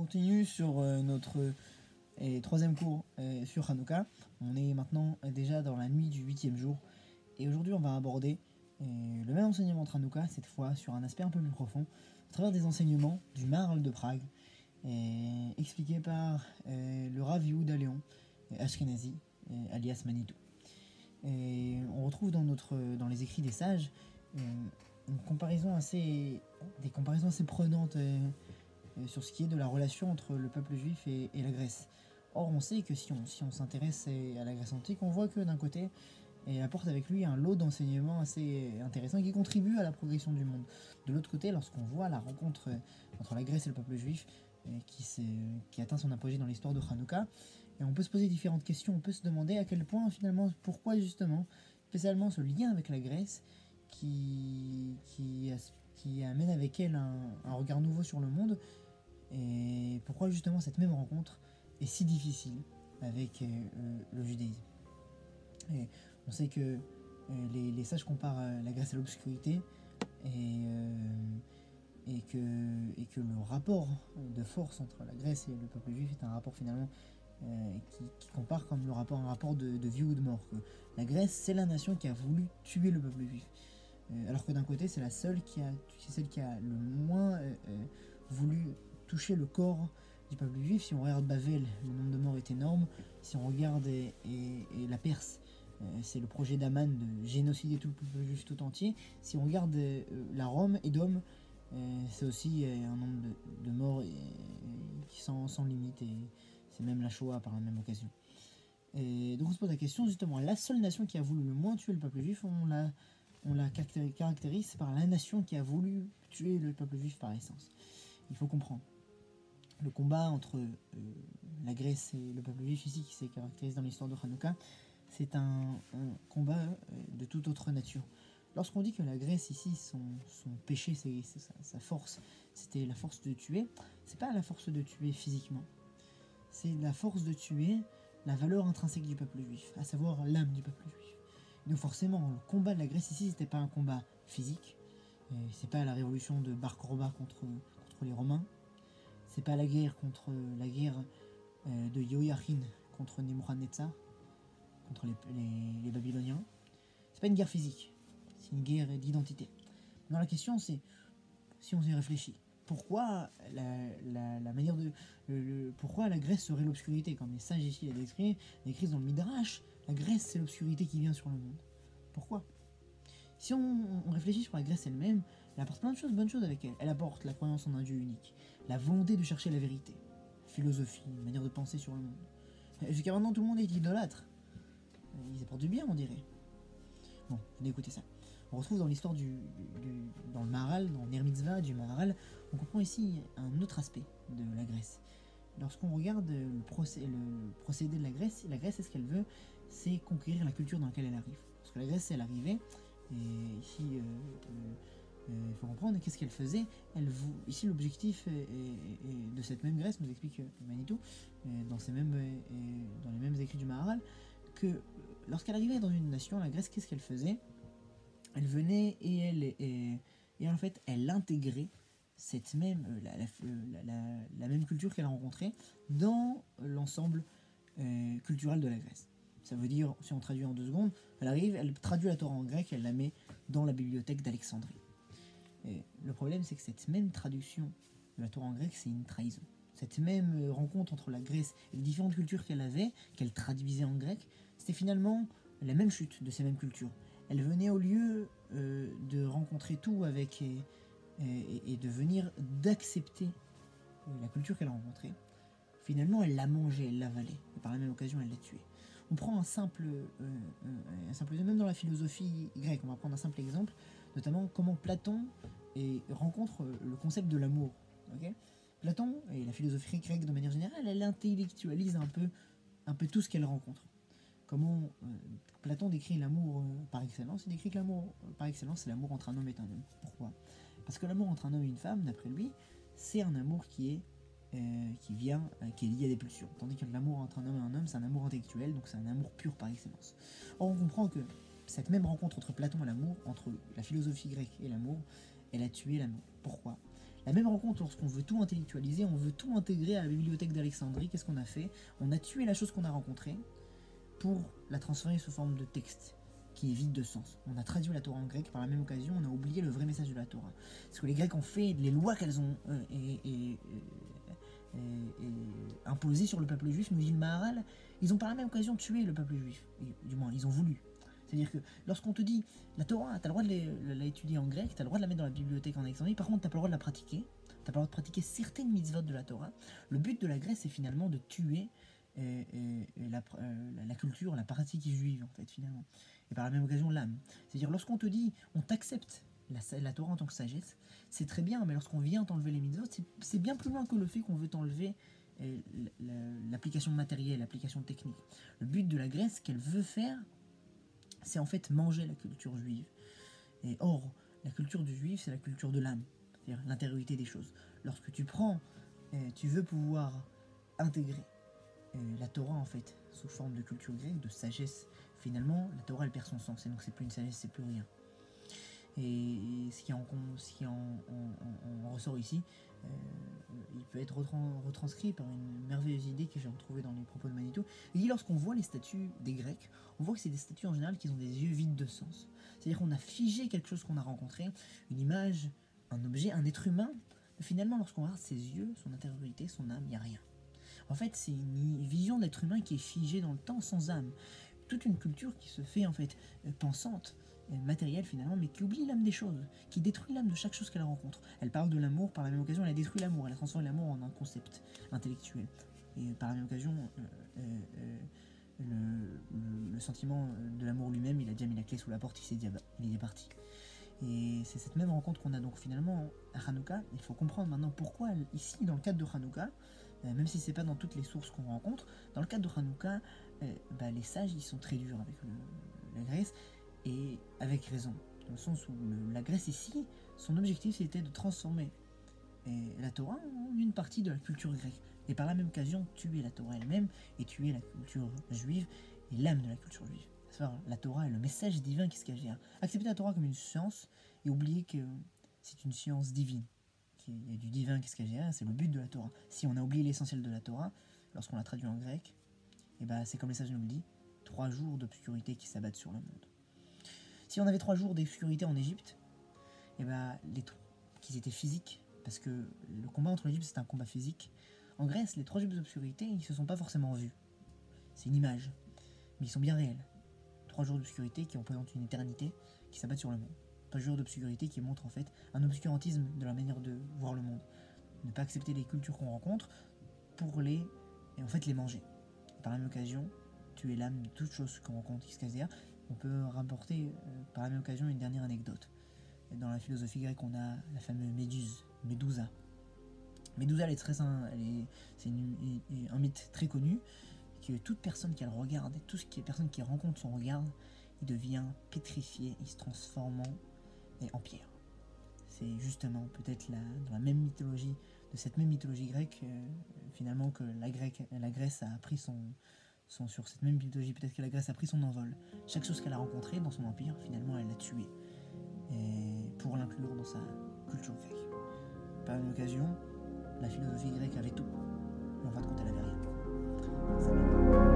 continue sur notre troisième cours sur Hanouka. On est maintenant déjà dans la nuit du 8e jour. Et aujourd'hui, on va aborder le même enseignement de Hanouka, cette fois sur un aspect un peu plus profond, à travers des enseignements du Maharal de Prague, expliqués par le Rav Yehuda Léon Ashkenazi, alias Manitou. Et on retrouve dans les écrits des sages des comparaisons assez prenantes sur ce qui est de la relation entre le peuple juif et la Grèce. Or, on sait que si on s'intéresse à la Grèce antique, on voit que d'un côté, elle apporte avec lui un lot d'enseignements assez intéressants qui contribuent à la progression du monde. De l'autre côté, lorsqu'on voit la rencontre entre la Grèce et le peuple juif, qui atteint son apogée dans l'histoire de Hanouka, et on peut se poser différentes questions, on peut se demander à quel point finalement, pourquoi justement, spécialement ce lien avec la Grèce qui amène avec elle un regard nouveau sur le monde, et pourquoi justement cette même rencontre est si difficile avec le judaïsme. Et on sait que les sages comparent la Grèce à l'obscurité et que le rapport de force entre la Grèce et le peuple juif est un rapport finalement qui compare comme un rapport de vie ou de mort. Que la Grèce, c'est la nation qui a voulu tuer le peuple juif. Alors que d'un côté, c'est celle qui a le moins voulu toucher le corps du peuple juif. Si on regarde Bavel, le nombre de morts est énorme. Si on regarde la Perse, c'est le projet d'Aman de génocider tout le peuple juif tout entier. Si on regarde la Rome, Édom, c'est aussi un nombre de morts qui sans limite, et c'est même la Shoah par la même occasion. Et donc on se pose la question, justement, la seule nation qui a voulu le moins tuer le peuple juif, on la caractérise par la nation qui a voulu tuer le peuple juif par essence. Il faut comprendre. Le combat entre la Grèce et le peuple juif ici, qui s'est caractérisé dans l'histoire de Hanouka, c'est un combat de toute autre nature. Lorsqu'on dit que la Grèce ici, son péché, sa force, c'était la force de tuer, c'est pas la force de tuer physiquement, c'est la force de tuer la valeur intrinsèque du peuple juif, à savoir l'âme du peuple juif. Donc forcément, le combat de la Grèce ici, c'était pas un combat physique, c'est pas la révolution de Bar Korba contre les Romains, c'est pas la guerre de Yoyachin contre Nebuchadnezzar, contre les Babyloniens, c'est pas une guerre physique, c'est une guerre d'identité. Maintenant la question c'est, si on y réfléchit, pourquoi pourquoi la Grèce serait l'obscurité, comme les sages ici décrivent dans le Midrash, la Grèce c'est l'obscurité qui vient sur le monde. Pourquoi? Si on réfléchit sur la Grèce elle-même, elle apporte plein de bonnes choses avec elle. Elle apporte la croyance en un Dieu unique, la volonté de chercher la vérité, philosophie, une manière de penser sur le monde. Jusqu'à maintenant tout le monde est idolâtre. Ils apportent du bien, on dirait. Bon, venez écouter ça. On retrouve dans l'histoire dans le Maharal, dans Ner Mitzvah du Maharal, on comprend ici un autre aspect de la Grèce. Lorsqu'on regarde le procédé de la Grèce, ce qu'elle veut, c'est conquérir la culture dans laquelle elle arrive. Parce que la Grèce, elle arrivait, et ici, il faut comprendre qu'est-ce qu'elle faisait. Ici, l'objectif de cette même Grèce, nous explique Manitou, dans les mêmes écrits du Maharal, que lorsqu'elle arrivait dans une nation, la Grèce, qu'est-ce qu'elle faisait? Elle venait et en fait, elle intégrait cette même, la même culture qu'elle a rencontrée dans l'ensemble culturel de la Grèce. Ça veut dire, si on traduit en 2 secondes, elle arrive, elle traduit la Torah en grec, elle la met dans la bibliothèque d'Alexandrie. Et le problème, c'est que cette même traduction de la Torah en grec, c'est une trahison. Cette même rencontre entre la Grèce et les différentes cultures qu'elle avait, qu'elle traduisait en grec, c'était finalement la même chute de ces mêmes cultures. Elle venait, au lieu de rencontrer tout avec et de venir d'accepter la culture qu'elle a rencontrée, finalement elle la mangeait, elle l'avalait, et par la même occasion elle l'a tuée. On prend un simple même dans la philosophie grecque, on va prendre un simple exemple, notamment comment Platon rencontre le concept de l'amour. Okay, Platon et la philosophie grecque de manière générale, elle intellectualise un peu tout ce qu'elle rencontre. Comment Platon décrit l'amour par excellence? Il décrit que l'amour par excellence, c'est l'amour entre un homme et un homme. Pourquoi? Parce que l'amour entre un homme et une femme, d'après lui, c'est un amour qui est lié à des pulsions. Tandis que l'amour entre un homme et un homme, c'est un amour intellectuel, donc c'est un amour pur par excellence. Or, on comprend que cette même rencontre entre Platon et l'amour, entre la philosophie grecque et l'amour, elle a tué l'amour. Pourquoi? La même rencontre, lorsqu'on veut tout intellectualiser, on veut tout intégrer à la bibliothèque d'Alexandrie, qu'est-ce qu'on a fait? On a tué la chose qu'on a rencontrée pour la transformer sous forme de texte qui est vide de sens. On a traduit la Torah en grec, par la même occasion, on a oublié le vrai message de la Torah. Parce que les Grecs ont fait les lois qu'elles ont imposées sur le peuple juif, nous dit le Maharal, ils ont par la même occasion tué le peuple juif. Du moins, ils ont voulu. C'est-à-dire que lorsqu'on te dit la Torah, tu as le droit de l'étudier en grec, tu as le droit de la mettre dans la bibliothèque en Alexandrie, par contre, tu n'as pas le droit de la pratiquer, tu n'as pas le droit de pratiquer certaines mitzvot de la Torah. Le but de la Grèce, c'est finalement de tuer la culture, la pratique juive, en fait, finalement. Et par la même occasion, l'âme. C'est-à-dire, lorsqu'on te dit, on t'accepte la Torah en tant que sagesse, c'est très bien, mais lorsqu'on vient t'enlever les mitzvot, c'est bien plus loin que le fait qu'on veut t'enlever l'application matérielle, l'application technique. Le but de la Grèce, ce qu'elle veut faire, c'est en fait manger la culture juive. Et or, la culture du juif, c'est la culture de l'âme, c'est-à-dire l'intériorité des choses. Lorsque tu prends, tu veux pouvoir intégrer la Torah en fait, sous forme de culture grecque, de sagesse, finalement, la Torah elle perd son sens, et donc c'est plus une sagesse, c'est plus rien. Et ce qui en ressort ici, il peut être retranscrit par une merveilleuse idée que j'ai retrouvée dans les propos de Manitou. Il dit, lorsqu'on voit les statues des Grecs, on voit que c'est des statues en général qui ont des yeux vides de sens. C'est-à-dire qu'on a figé quelque chose qu'on a rencontré, une image, un objet, un être humain, mais finalement lorsqu'on regarde ses yeux, son intériorité, son âme, il n'y a rien. En fait, c'est une vision d'être humain qui est figée dans le temps, sans âme. Toute une culture qui se fait en fait pensante, matérielle finalement, mais qui oublie l'âme des choses, qui détruit l'âme de chaque chose qu'elle rencontre. Elle parle de l'amour, par la même occasion, elle a détruit l'amour, elle a transformé l'amour en un concept intellectuel. Et par la même occasion, le sentiment de l'amour lui-même, il a déjà mis la clé sous la porte, il est parti. Et c'est cette même rencontre qu'on a donc finalement à Hanouka. Il faut comprendre maintenant pourquoi ici, dans le cadre de Hanouka, même si c'est pas dans toutes les sources qu'on rencontre, dans le cadre de Hanouka, les sages ils sont très durs avec la Grèce, et avec raison, dans le sens où la Grèce ici, son objectif c'était de transformer la Torah en une partie de la culture grecque, et par la même occasion tuer la Torah elle-même, et tuer la culture juive, et l'âme de la culture juive. La Torah est le message divin qui se cache derrière. Accepter la Torah comme une science, et oublier que c'est une science divine. Il y a du divin qui se cache derrière, c'est le but de la Torah. Si on a oublié l'essentiel de la Torah, lorsqu'on la traduit en grec, c'est comme les sages nous le disent, 3 jours d'obscurité qui s'abattent sur le monde. Si on avait 3 jours d'obscurité en Égypte, qu'ils étaient physiques, parce que le combat entre l'Égypte c'est un combat physique, en Grèce, les 3 jours d'obscurité, ils ne se sont pas forcément vus. C'est une image, mais ils sont bien réels. 3 jours d'obscurité qui représentent une éternité qui s'abattent sur le monde. 3 jours d'obscurité qui montrent en fait un obscurantisme de la manière de voir le monde. Ne pas accepter les cultures qu'on rencontre pour les manger. Par la même occasion, tuer l'âme de toutes choses qu'on rencontre qui se cache derrière. On peut rapporter par la même occasion une dernière anecdote. Dans la philosophie grecque, on a la fameuse Médusa. Médusa, c'est un mythe très connu, que toute personne qui le regarde, et personne qui rencontre son regard, il devient pétrifié, il se transforme en pierre. C'est justement peut-être dans la même mythologie, de cette même mythologie grecque, finalement que la Grèce a pris sur cette même mythologie, peut-être que la Grèce a pris son envol. Chaque chose qu'elle a rencontrée dans son empire, finalement elle l'a tuée, pour l'inclure dans sa culture grecque. Par une occasion, la philosophie grecque avait tout, mais en fin de compte elle avait rien.